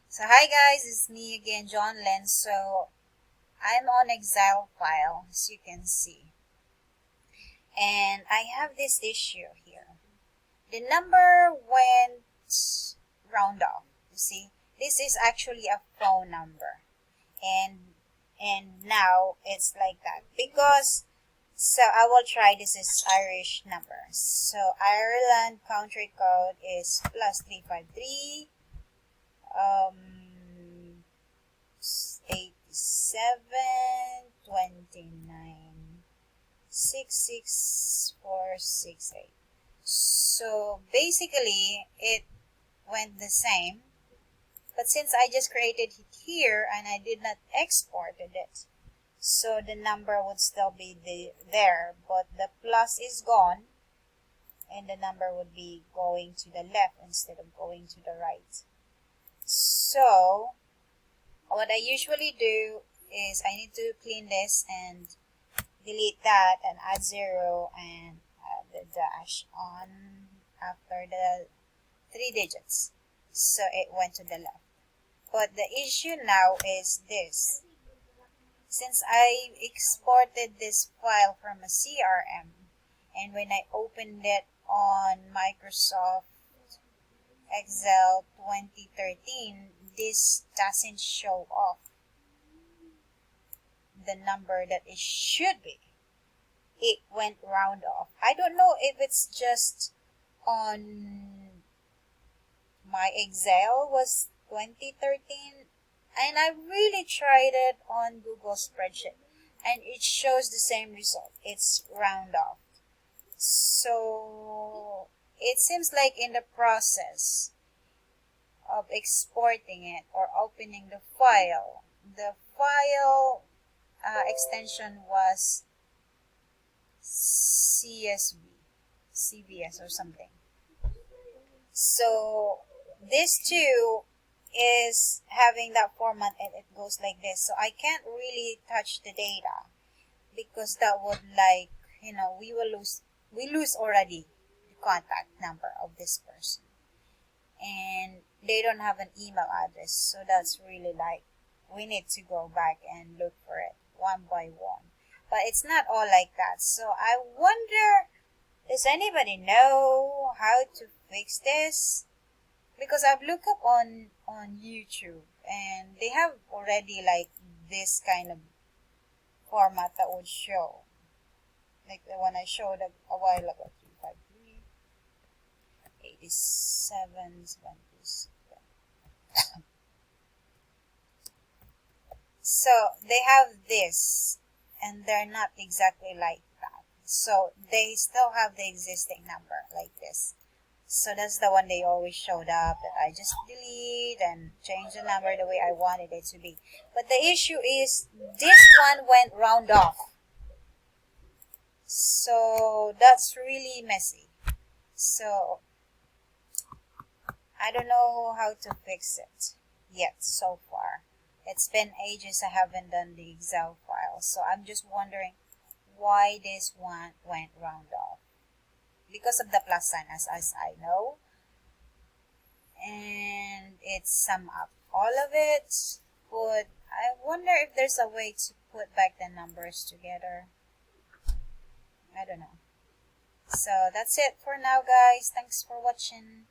So hi guys, it's me again, John Len. So I'm on exile file, as you can see. And I have this issue here. The number went round off. You see, this is actually a phone number. And now it's like that. So I will try, this is Irish number. So Ireland country code is +353 87 29 66468. So basically it went the same, but since I just created it here and I did not exported it, so the number would still be there, but the plus is gone and the number would be going to the left instead of going to the right. So what I usually do is I need to clean this and delete that and add 0 and add the dash on after the 3 digits. So it went to the left. But the issue now is this. Since I exported this file from a CRM, and when I opened it on Microsoft Excel 2013, this doesn't show off the number that it should be. It went round off. I don't know if it's just on my Excel was 2013, and I really tried it on Google Spreadsheet and it shows the same result. It's round off. So it seems like in the process of exporting it or opening the file extension was CBS or something. So this too is having that format and it goes like this. So I can't really touch the data because that would we lose already the contact number of this person. And they don't have an email address, so that's really we need to go back and look for it one by one. But it's not all like that. So I wonder, does anybody know how to fix this? Because I've looked up on YouTube and they have already this kind of format that would show, like the one I showed a while ago, 353 87 77. So they have this and they're not exactly like that. So they still have the existing number like this. So that's the one they always showed up that I just delete and change the number the way I wanted it to be. But the issue is this one went round off. So that's really messy. So I don't know how to fix it yet so far. It's been ages I haven't done the Excel file. So I'm just wondering why this one went round off. Because of the plus sign, as I know. And it's sum up all of it. But I wonder if there's a way to put back the numbers together. I don't know. So that's it for now, guys. Thanks for watching.